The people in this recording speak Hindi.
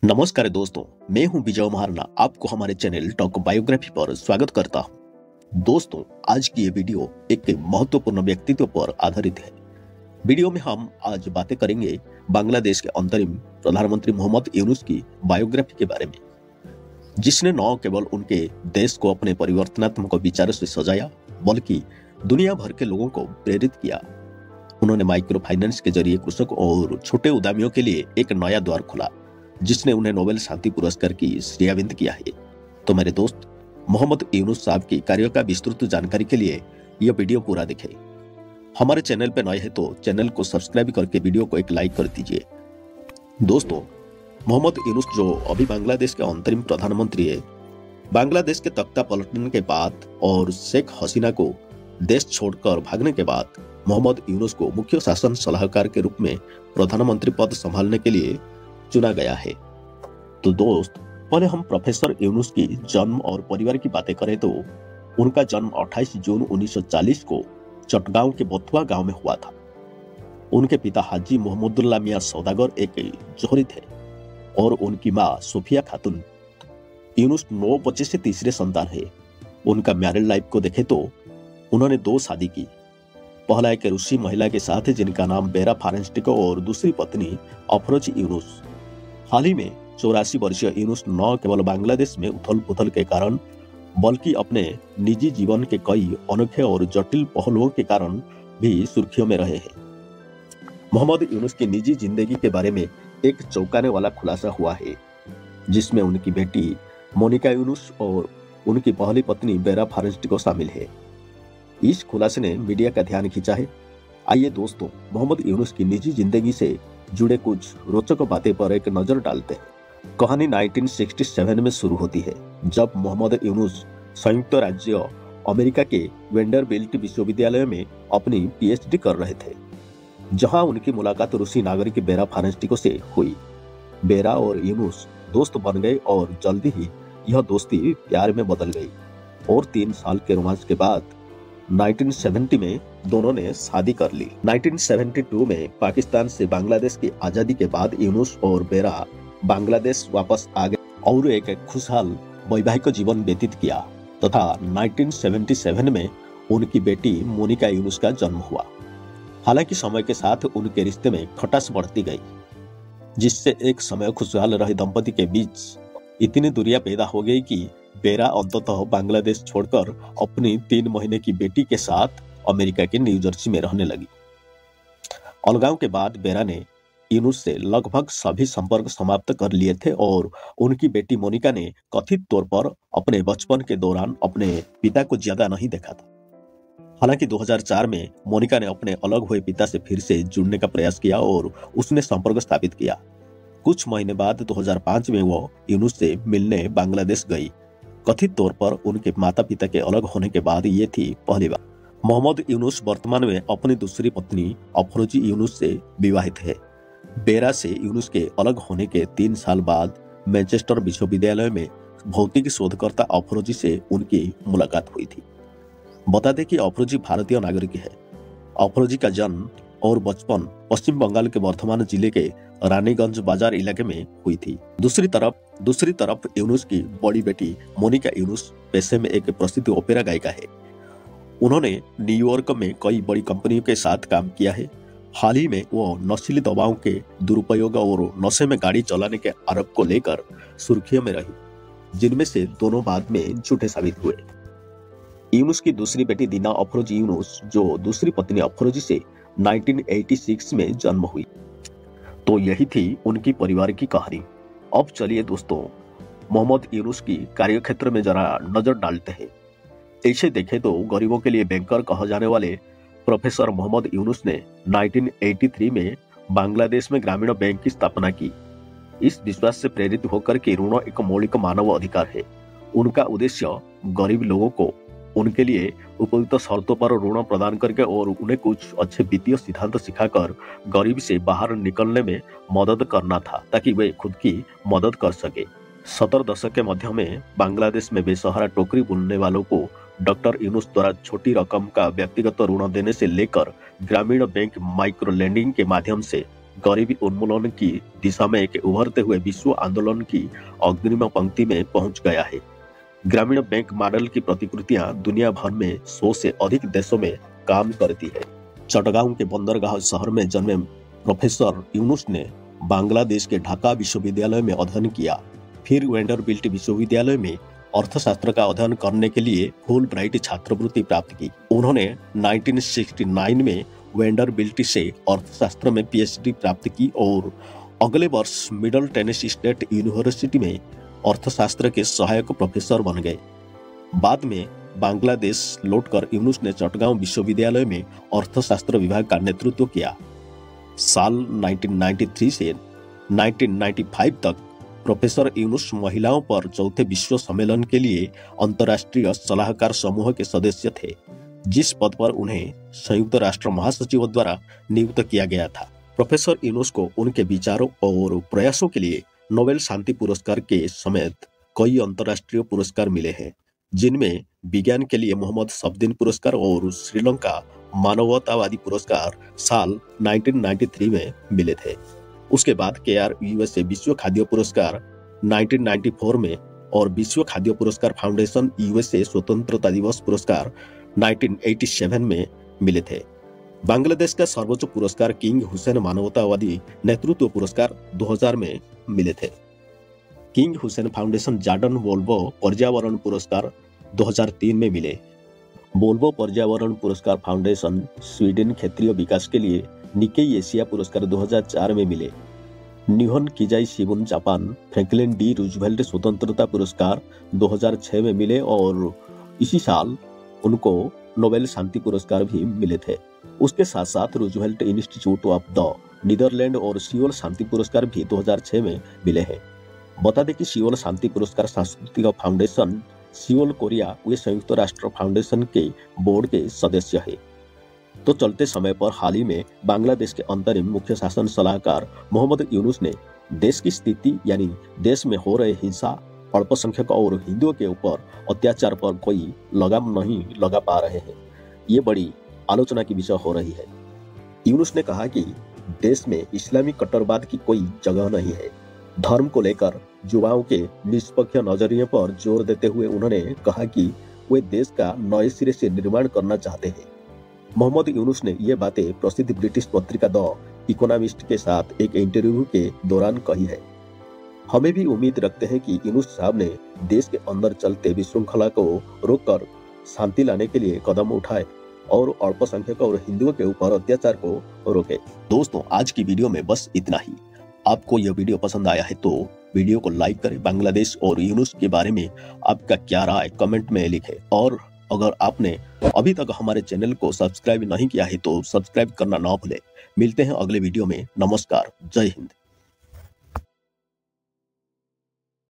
नमस्कार दोस्तों, मैं हूं विजय महारना। आपको हमारे चैनल टॉक बायोग्राफी पर स्वागत करता हूं। दोस्तों, आज की ये वीडियो एक महत्वपूर्ण व्यक्तित्व पर आधारित है। वीडियो में हम आज बातें करेंगे बांग्लादेश के अंतरिम प्रधानमंत्री मोहम्मद यूनुस की बायोग्राफी के बारे में, जिसने न केवल उनके देश को अपने परिवर्तनात्मक विचारों से सजाया, बल्कि दुनिया भर के लोगों को प्रेरित किया। उन्होंने माइक्रो फाइनेंस के जरिए कृषक और छोटे उद्यमियों के लिए एक नया द्वार खोला, जिसने उन्हें नोबेल शांति पुरस्कार की श्रेयाविंद किया है। तो मेरे दोस्त, मोहम्मद यूनुस साहब की कार्यों का विस्तृत जानकारी के लिए यह वीडियो पूरा देखें। हमारे चैनल पर नए हैं तो चैनल को सब्सक्राइब करके वीडियो को एक लाइक कर दीजिए। दोस्तों, मोहम्मद यूनुस जो अभी बांग्लादेश के अंतरिम प्रधानमंत्री है, बांग्लादेश के तख्ता पलटने के बाद और शेख हसीना को देश छोड़कर भागने के बाद मोहम्मद यूनुस को मुख्य शासन सलाहकार के रूप में प्रधानमंत्री पद संभालने के लिए चुना गया है। तो दोस्त, पहले हम प्रोफेसर यूनुस की जन्म और परिवार की बातें करें तो उनका जन्म 28 जून 1940 को चटगांव के बोथुआ गांव में हुआ था। उनके पिता हाजी मोहम्मदुल्लाह मियां सौदागर एक जोहरी थे और उनकी मां सोफिया खातून। यूनुस 9 बच्चे से तीसरे संतान है। उनका मैरिड लाइफ को देखें तो उन्होंने 2 शादी की। पहला एक रूसी महिला के साथ जिनका नाम बेरा फारेंस्टिको और दूसरी पत्नी अफरोज यूनुस। हाल ही में 84 वर्षीय यूनुस न केवल बांग्लादेश में उथल पुथल के कारण, बल्कि अपने निजी जीवन के कई अनोखे और जटिल पहलुओं के कारण भी सुर्खियों में रहे हैं। मोहम्मद यूनुस की निजी जिंदगी के बारे में एक चौंकाने वाला खुलासा हुआ है, जिसमें उनकी बेटी मोनिका यूनुस और उनकी पहली पत्नी बेरा फारेंस्टिको शामिल है। इस खुलासे ने मीडिया का ध्यान खींचा है। आइए दोस्तों, मोहम्मद यूनुस की निजी जिंदगी से जुड़े कुछ रोचक बातें पर एक नजर डालते हैं। कहानी 1967 में शुरू होती है, जब मोहम्मद यूनुस संयुक्त राज्य अमेरिका के वेंडरबिल्ट विश्वविद्यालय में अपनी पीएचडी कर रहे थे, जहां उनकी मुलाकात रूसी नागरिक बेरा फारेंस्टिको से हुई। बेरा और यूनुस दोस्त बन गए और जल्दी ही यह दोस्ती प्यार में बदल गई और 3 साल के रोमांस के बाद 1970 में दोनों ने शादी कर ली। 1972 में पाकिस्तान से बांग्लादेश की आजादी के बाद यूनुस और बेरा बांग्लादेश वापस आ गए और एक खुशहाल वैवाहिक जीवन व्यतीत किया तथा 1977 में उनकी बेटी मोनिका यूनुस का जन्म हुआ। हालांकि समय के साथ उनके रिश्ते में खटास बढ़ती गई, जिससे एक समय खुशहाल रहे दंपति के बीच इतनी दूरियां पैदा हो गई कि बेरा अंततः बांग्लादेश छोड़कर अपनी 3 महीने की बेटी के साथ अमेरिका के न्यू जर्सी में रहने लगी। अलगाव के बाद बेरा ने यूनुस से लगभग सभी संपर्क समाप्त कर लिए थे और उनकी बेटी मोनिका ने कथित तौर पर अपने बचपन के दौरान अपने पिता को ज्यादा नहीं देखा था। हालांकि 2004 में मोनिका ने अपने अलग हुए पिता से फिर से जुड़ने का प्रयास किया और उसने संपर्क स्थापित किया। कुछ महीने बाद 2005 में वो यूनुस से मिलने बांग्लादेश गई। कथित तौर पर उनके माता पिता के अलग होने के बाद ये थी पहली बार। मोहम्मद यूनुस वर्तमान में अपनी दूसरी पत्नी अफरोजी यूनुस से विवाहित है। बेरा से यूनुस के अलग होने के 3 साल बाद मैनचेस्टर विश्वविद्यालय में भौतिक शोधकर्ता अफरोजी से उनकी मुलाकात हुई थी। बता दें कि अफरोजी भारतीय नागरिक है। अफरोजी का जन्म और बचपन पश्चिम बंगाल के वर्धमान जिले के रानीगंज बाजार इलाके में हुई थी। दूसरी तरफ यूनुस की बड़ी बेटी मोनिका यूनुस पेशे में एक प्रसिद्ध ओपेरा गायिका है। उन्होंने न्यूयॉर्क में कई बड़ी कंपनियों के साथ काम किया है। हाल ही में वो नशीली दवाओं के दुरुपयोग और नशे में गाड़ी चलाने के आरोप को लेकर सुर्खियों में रही, जिनमें से दोनों बाद में झूठे साबित हुए। यूनुस की दूसरी बेटी दीना अफरोजी यूनुस, जो दूसरी पत्नी अफरोजी से 1986 में जन्म हुई। तो यही थी उनकी परिवार की कहानी। अब चलिए दोस्तों, मोहम्मद यूनुस की कार्यक्षेत्र में जरा नजर डालते हैं। ऐसे देखें तो गरीबों के लिए बैंकर कहा जाने वाले प्रोफेसर मोहम्मद यूनुस ने 1983 में बांग्लादेश में ग्रामीण बैंक की स्थापना की। इस विश्वास से प्रेरित होकर कि ऋण एक मौलिक मानव अधिकार है। उनका उद्देश्य गरीब लोगों को उनके लिए उपयुक्त शर्तों पर ऋण प्रदान करके और उन्हें कुछ अच्छे वित्तीय सिद्धांत सिखाकर गरीब से बाहर निकलने में मदद करना था, ताकि वे खुद की मदद कर सके। 70 दशक के मध्य में बांग्लादेश में बेसहारा टोकरी बुनने वालों को डॉक्टर यूनुस द्वारा छोटी रकम का व्यक्तिगत ऋण देने से लेकर ग्रामीण बैंक माइक्रो लेंडिंग के माध्यम से गरीबी उन्मूलन की दिशा में एक उभरते हुए विश्व आंदोलन की अग्रिम पंक्ति में पहुंच गया है। ग्रामीण बैंक मॉडल की प्रतिकृतियां दुनिया भर में 100 से अधिक देशों में काम करती है। चटगांव के बंदरगाह शहर में जन्मे प्रोफेसर यूनुस ने बांग्लादेश के ढाका विश्वविद्यालय में अध्ययन किया। फिर वेंडरबिल्ट विश्वविद्यालय में अर्थशास्त्र का अध्ययन करने के लिए फुल ब्राइट छात्रवृत्ति प्राप्त की। उन्होंने 1969 में वेंडरबिल्ट से अर्थशास्त्र में पीएचडी प्राप्त की और अगले वर्ष मिडल टेनेसी स्टेट यूनिवर्सिटी में अर्थशास्त्र के सहायक प्रोफेसर बन गए। बाद में बांग्लादेश लौटकर यूनुस ने चटगांव विश्वविद्यालय में अर्थशास्त्र विभाग का नेतृत्व किया। साल 1993 से 1995 तक प्रोफेसर यूनुस महिलाओं पर चौथे विश्व सम्मेलन के लिए अंतर्राष्ट्रीय सलाहकार समूह के सदस्य थे, जिस पद पर उन्हें संयुक्त राष्ट्र महासचिव द्वारा नियुक्त किया गया था। प्रोफेसर यूनुस को उनके विचारों और प्रयासों के लिए नोबेल शांति पुरस्कार के समेत कई अंतर्राष्ट्रीय पुरस्कार मिले हैं, जिनमें विज्ञान के लिए मोहम्मद सफदीन पुरस्कार और श्रीलंका मानवतावादी पुरस्कार साल 1993 में मिले थे। उसके बाद KRUSA विश्व खाद्य पुरस्कार 1994 में और विश्व खाद्य पुरस्कार फाउंडेशन USA स्वतंत्रता दिवस पुरस्कार 1987 में मिले थे। बांग्लादेश का सर्वोच्च पुरस्कार किंग हुसैन मानवतावादी नेतृत्व पुरस्कार 2000 में मिले थे। King Hussain foundation Jordan Volvo पर्यावरण पुरस्कार 2003 में मिले। वोल्वो पर्यावरण पुरस्कार फाउंडेशन स्वीडन क्षेत्रीय विकास के लिए निकेई एशिया पुरस्कार 2004 में मिले। निहोन किजाई शिबुन जापान फ्रैंकलिन डी रूजवेल्ट स्वतंत्रता पुरस्कार 2006 में मिले और इसी साल उनको नोबेल शांति पुरस्कार भी मिले थे। उसके साथ साथ Roosevelt Institute of the Netherlands और सियोल शांति पुरस्कार भी 2006 में मिले हैं। बता दें कि सियोल शांति पुरस्कार सांस्कृतिक फाउंडेशन सियोल कोरिया वे संयुक्त राष्ट्र फाउंडेशन के बोर्ड के सदस्य है। तो चलते समय पर हाल ही में बांग्लादेश के अंतरिम मुख्य शासन सलाहकार मोहम्मद यूनुस ने देश की स्थिति यानी देश में हो रहे हिंसा, अल्पसंख्यक और हिंदुओं के ऊपर अत्याचार पर कोई लगाम नहीं लगा पा रहे हैं। ये बड़ी आलोचना की विषय हो रही है। यूनुस ने कहा कि देश में इस्लामी कट्टरवाद की कोई जगह नहीं है। धर्म को लेकर युवाओं के निष्पक्ष नजरिए पर जोर देते हुए उन्होंने कहा कि वे देश का नए सिरे से निर्माण करना चाहते हैं। मोहम्मद यूनुस ने ये बातें प्रसिद्ध ब्रिटिश पत्रिका द इकोनॉमिस्ट के साथ एक इंटरव्यू के दौरान कही है। हमें भी उम्मीद रखते हैं कि यूनुस साहब ने देश के अंदर चलते विशृंखला को रोककर शांति लाने के लिए कदम उठाए और अल्पसंख्यक और हिंदुओं के ऊपर अत्याचार को रोके। दोस्तों, आज की वीडियो में बस इतना ही। आपको यह वीडियो पसंद आया है तो वीडियो को लाइक करें। बांग्लादेश और यूनुस के बारे में आपका क्या राय कमेंट में लिखें और अगर आपने अभी तक हमारे चैनल को सब्सक्राइब नहीं किया है तो सब्सक्राइब करना ना भूलें। मिलते हैं अगले वीडियो में। नमस्कार, जय हिंद।